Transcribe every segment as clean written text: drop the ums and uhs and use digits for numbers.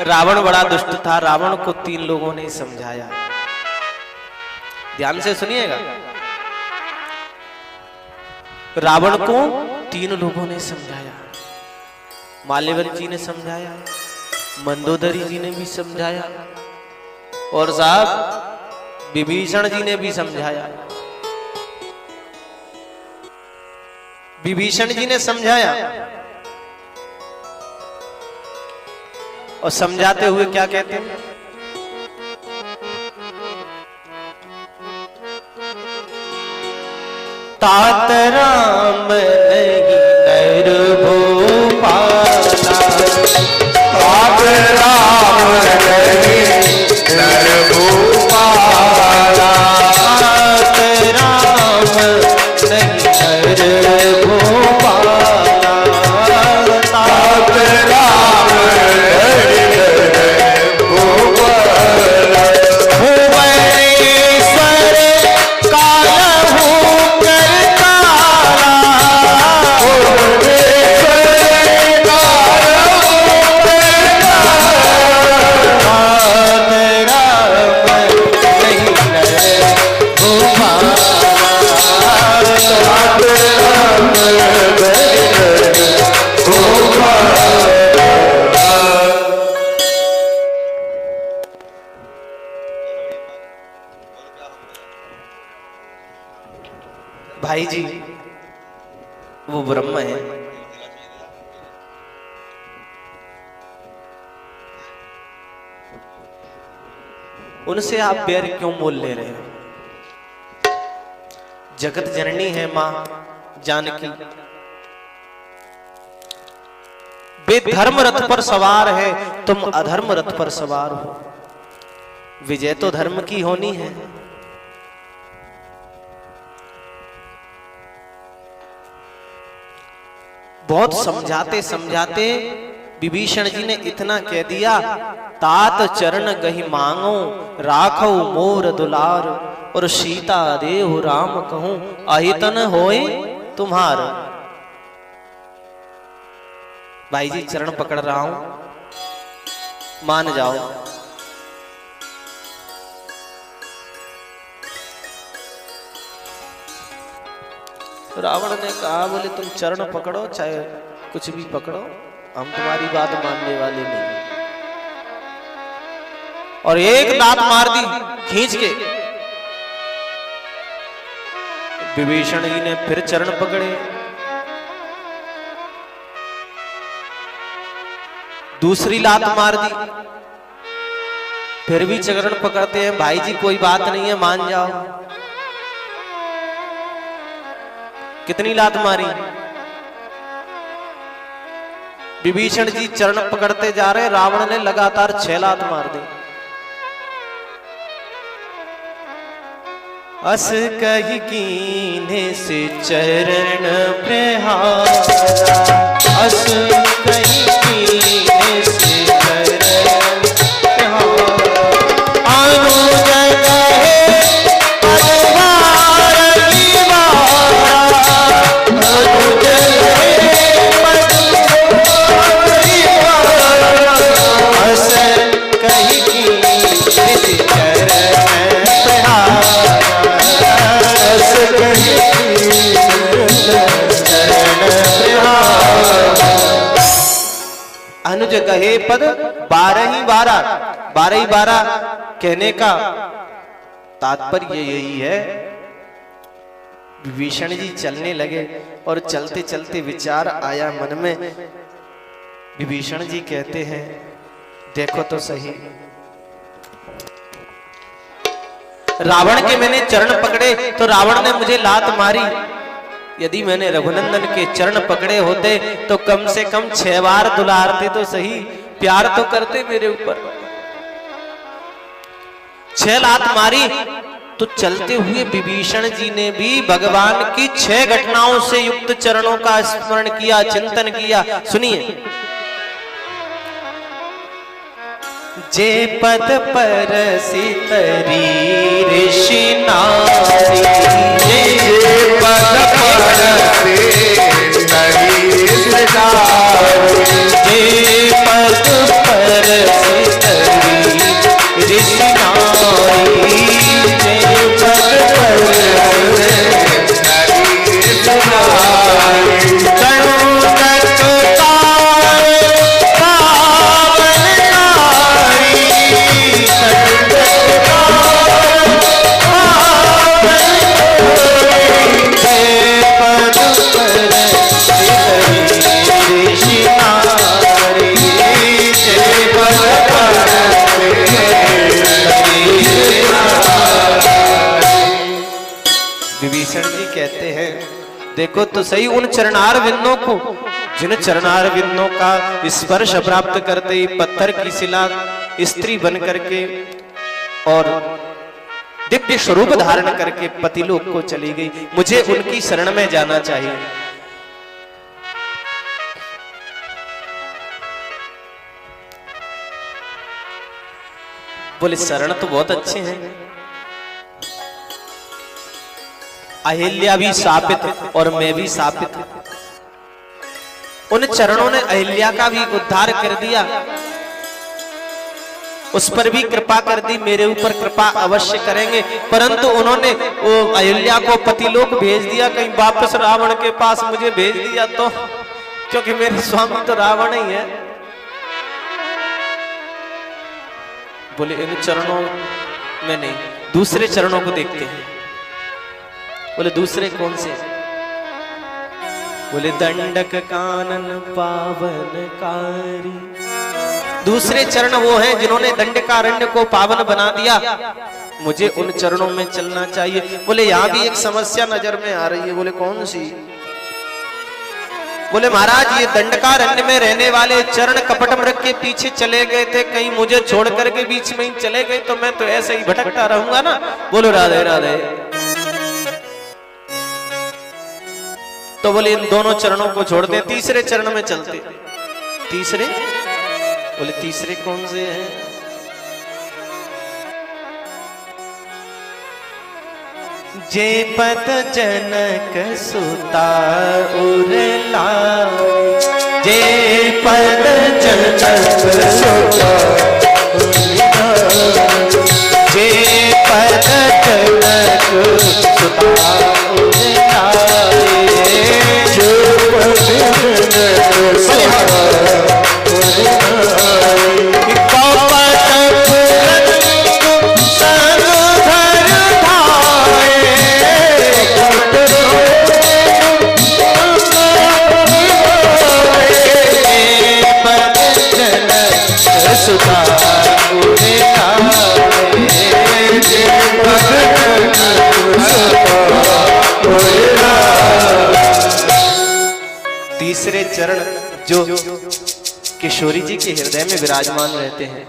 रावण बड़ा दुष्ट था। रावण को 3 लोगों ने समझाया। ध्यान से सुनिएगा। रावण को 3 लोगों ने समझाया। माल्यवन जी ने समझाया, मंदोदरी जी ने भी समझाया, और साहब विभीषण जी ने भी समझाया। विभीषण जी ने समझाया और समझाते हुए क्या कहते हैं? तात राम नहीं नर भूपाला, तात राम नहीं नर भूपाला, तात राम नहीं नर भूपाला, तात राम नहीं नर भूपाला, भुवनेश्वर कालहू करतारा, भाई जी वो ब्रह्म है। उनसे आप बैर क्यों मोल ले रहे हो? जगत जननी है मां जानकी। वे धर्म रथ पर सवार है, तुम अधर्म रथ पर सवार हो। विजय तो धर्म की होनी है। बहुत समझाते समझाते विभीषण जी ने इतना कह दिया, तात चरण गहि मांगो राखो मोर दुलार, और सीता देहु राम कहूं अहितन होए तुम्हार। भाई जी चरण पकड़ रहा हूं, मान जाओ। रावण ने कहा, बोले तुम चरण पकड़ो चाहे कुछ भी पकड़ो, हम तुम्हारी बात मानने वाले नहीं। और एक लात मार दी खींच के। विभीषण जी ने फिर चरण पकड़े, दूसरी लात मार दी, फिर भी चरण पकड़ते हैं। भाई जी कोई बात नहीं है, मान जाओ। कितनी लात मारी? विभीषण जी चरण पकड़ते जा रहे, रावण ने लगातार 6 लात मार दी। अस कही कीन्हे से चरण प्रहारा, अस कही कीन्हे से चरण प्रहारा, अनुज कहे पदभार निवारा, अनुज कहे पदभार निवारा, अस कही कीन्हे से चरण प्रहारा, अनुज कहे पद 12 ही 12 कहने का तात्पर्य यही है। विभीषण जी चलने लगे और चलते चलते विचार आया मन में। विभीषण जी कहते हैं, देखो तो सही, रावण के मैंने चरण पकड़े तो रावण ने मुझे लात मारी। यदि मैंने रघुनंदन के चरण पकड़े होते तो कम से कम 6 बार दुलारते तो सही, प्यार तो करते मेरे ऊपर। 6 लात मारी तो चलते हुए विभीषण जी ने भी भगवान की 6 घटनाओं से युक्त चरणों का स्मरण किया, चिंतन किया। सुनिए, जे पद पर सितरी ऋषि नारी, जे पद पर सितरी ऋषि नारी, जे पद पर देखो तो सही उन चरणार बिंदों को, जिन चरणार बिंदों का स्पर्श प्राप्त करते ही पत्थर की शिला स्त्री बन करके और दिव्य स्वरूप धारण करके पतिलोक को चली गई। मुझे उनकी शरण में जाना चाहिए। बोले शरण तो बहुत अच्छे हैं, अहिल्या भी शापित और मैं भी शापित। उन चरणों ने अहिल्या का भी उद्धार कर दिया, उस पर भी कृपा कर दी, मेरे ऊपर कृपा अवश्य करेंगे। परंतु उन्होंने वो अहिल्या को पतिलोक भेज दिया, कहीं वापस रावण के पास मुझे भेज दिया तो, क्योंकि मेरे स्वामी तो रावण ही है। बोले इन चरणों में नहीं, दूसरे चरणों को देखते हैं। बोले दूसरे कौन से? बोले दंडक कानन पावनकारी। दूसरे चरण वो हैं जिन्होंने दंडकारण्य को पावन बना दिया, मुझे उन चरणों में चलना चाहिए। बोले यहां भी एक समस्या नजर में आ रही है। बोले कौन सी? बोले महाराज ये दंडकारण्य में रहने वाले चरण कपट मृग के पीछे चले गए थे, कहीं मुझे छोड़ करके बीच में ही चले गए तो मैं तो ऐसे ही भटकता रहूंगा ना। बोलो राधे राधे। तो बोले इन दोनों चरणों को छोड़ दे, तीसरे चरण में चलते। तीसरे? बोले तीसरे कौन से हैं? जे पद जनक सुता उरला, जे पद जनक सुता उरला, जे पद जनक सुता उरला, जे पद जनक सुता तीसरे चरण जो किशोरी जी के हृदय में विराजमान रहते हैं।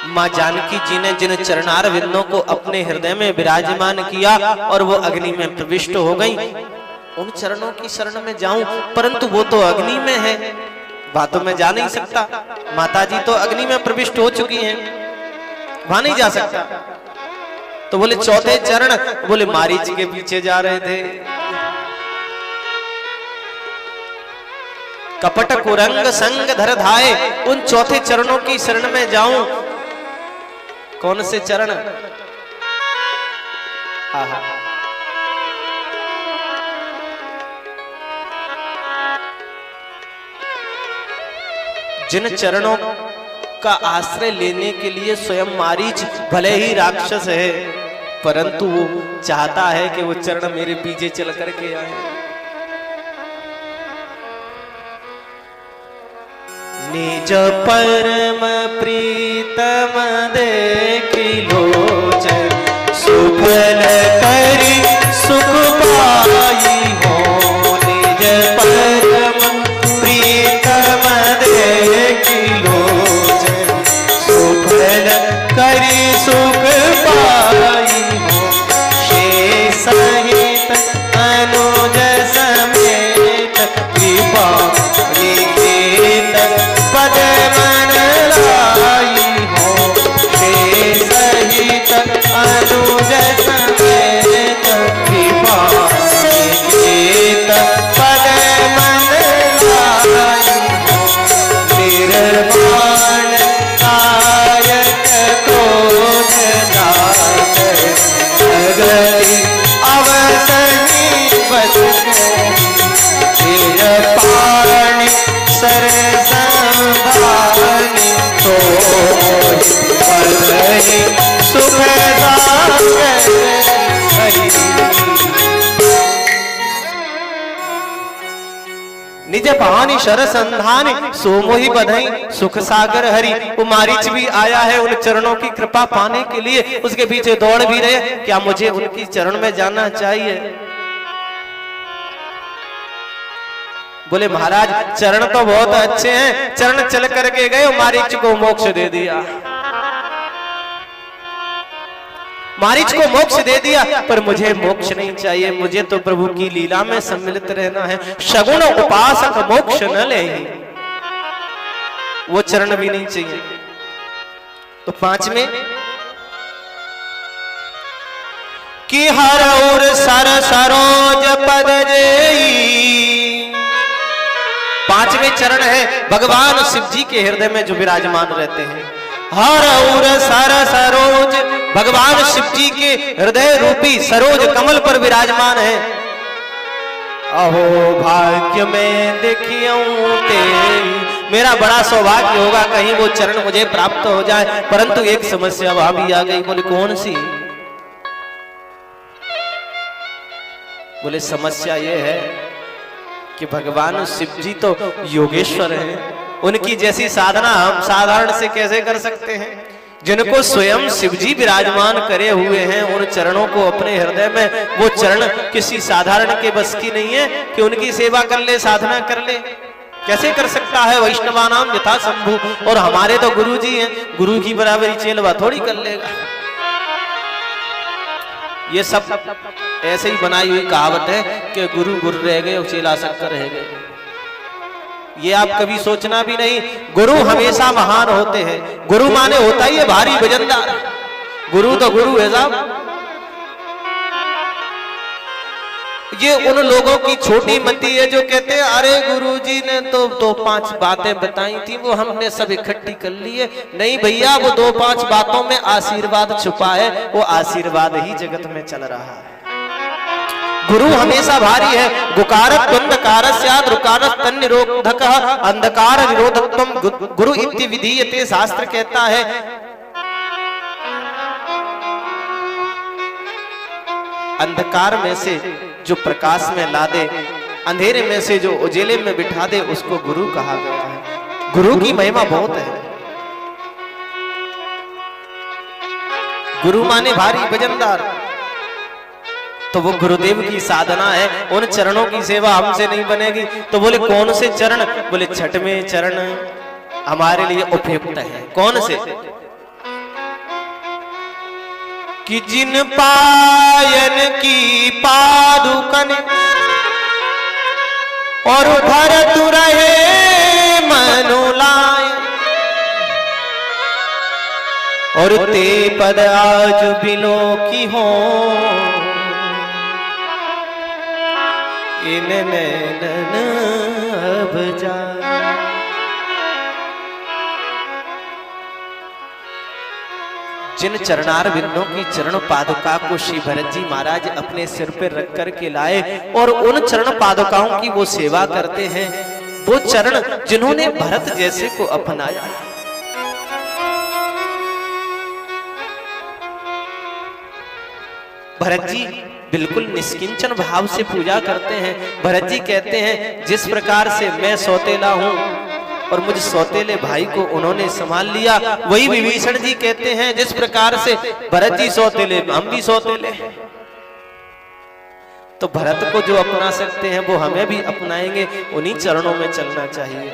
मां जानकी जी ने जिन चरणार विंदों को अपने हृदय में विराजमान किया और वो अग्नि में प्रविष्ट हो गई, उन चरणों की शरण में जाऊं, परंतु वो तो अग्नि में है, बातों में जा नहीं सकता। माता जी तो अग्नि में प्रविष्ट हो चुकी हैं, वहां नहीं जा सकता। तो बोले चौथे चरण, बोले मारीच के पीछे जा रहे थे। कपट कुरंग संग धर धाये, उन चौथे चरणों की शरण में जाऊं। कौन से चरण? आहा, जिन चरणों का आश्रय लेने के लिए स्वयं मारीच भले ही राक्षस है, परंतु वो चाहता है कि वो चरण मेरे पीछे चल करके आए। निज परम प्रीतम देखि लोचन, सुफल करी सुख पाई हो। निज परम प्रीतम देखि लोचन, सुफल करी सुख पाई हो। शेष सहित अनुज समेत कृपा निकेत पद मन लाई हो। शेष सहित निज भवानी शर संधानी सोमोहि बधई सुख सागर हरि। वो मारीच भी आया है उन चरणों की कृपा पाने के लिए, उसके पीछे दौड़ भी रहे, क्या मुझे उनकी चरण में जाना चाहिए? बोले महाराज चरण तो बहुत अच्छे हैं, चरण चल करके गए, मारीच को मोक्ष दे दिया, मारीच को मोक्ष दे दिया, पर मुझे मोक्ष नहीं चाहिए, मुझे तो प्रभु की लीला में सम्मिलित रहना है। सगुण उपासक मोक्ष न ले, वो चरण भी नहीं चाहिए। तो 5 में कि हर और सर सरोज पद जेई, 5वें चरण है भगवान शिव जी के हृदय में जो विराजमान रहते हैं। हर और सर सरोज, भगवान शिव जी के हृदय रूपी सरोज कमल पर विराजमान है। अहो भाग्य में देखियूं ते, मेरा बड़ा सौभाग्य होगा कहीं वो चरण मुझे प्राप्त हो जाए, परंतु एक समस्या वहां भी आ गई। बोले कौन सी? बोले समस्या ये है कि भगवान शिव जी तो योगेश्वर हैं, उनकी जैसी साधना हम साधारण से कैसे कर सकते हैं? जिनको स्वयं शिव जी विराजमान करे हुए हैं, उन चरणों को अपने हृदय में, वो चरण किसी साधारण के बस की नहीं है कि उनकी सेवा कर ले, साधना कर ले। कैसे कर सकता है? वैष्णवानाम यथा शंभु, और हमारे तो गुरु जी हैं, गुरु की बराबरी चेलवा थोड़ी कर लेगा। ये सब ऐसे ही बनाई हुई कहावत है कि गुरु गुरु रह गए और चेला शक्कर रह गए। ये आप कभी सोचना भी नहीं, गुरु हमेशा महान होते हैं। गुरु माने होता ही है भारी वजनदार, गुरु तो गुरु है साहब। ये उन लोगों की छोटी मति है जो कहते हैं अरे गुरुजी ने तो 2-5 बातें बताई थी, वो हमने सब इकट्ठी कर ली है। नहीं भैया, वो 2-5 बातों में आशीर्वाद छुपा है, वो आशीर्वाद ही जगत में चल रहा है। गुरु हमेशा भारी है। गुकारत अंधकार स्यात् रुकारत तन्निरोधक अंधकार निरोधत्वम गुरु इति विधीयते, शास्त्र कहता है। अंधकार में से जो प्रकाश में ला दे, अंधेरे में से जो उजेले में बिठा दे, उसको गुरु कहा गया है। गुरु की महिमा बहुत है। गुरु माने भारी वजनदार, तो वो गुरुदेव की साधना है। उन चरणों की सेवा हमसे नहीं बनेगी। तो बोले कौन से चरण? बोले छठवें चरण हमारे लिए उपयुक्त है। कौन से? कि जिन पायन की पादुकन और भरत रहे मनुलाय, और ते पद आज बिलो की हो, इन नैनन अब जा। जिन चरणार बिंदों की चरण पादुका को श्री भरत जी महाराज अपने सिर पर रख कर के लाए और उन चरण पादुकाओं की वो सेवा करते हैं, वो चरण जिन्होंने भरत जैसे को अपनाया। भरत जी बिल्कुल निष्किंचन भाव से पूजा करते हैं। भरत जी कहते हैं जिस प्रकार से मैं सौतेला हूं और मुझ सौतेले भाई को उन्होंने संभाल लिया, वही विभीषण जी कहते हैं जिस प्रकार से भरत जी सौतेले, हम भी सौतेले। तो भरत को जो अपना सकते हैं वो हमें भी अपनाएंगे, उन्हीं चरणों में चलना चाहिए।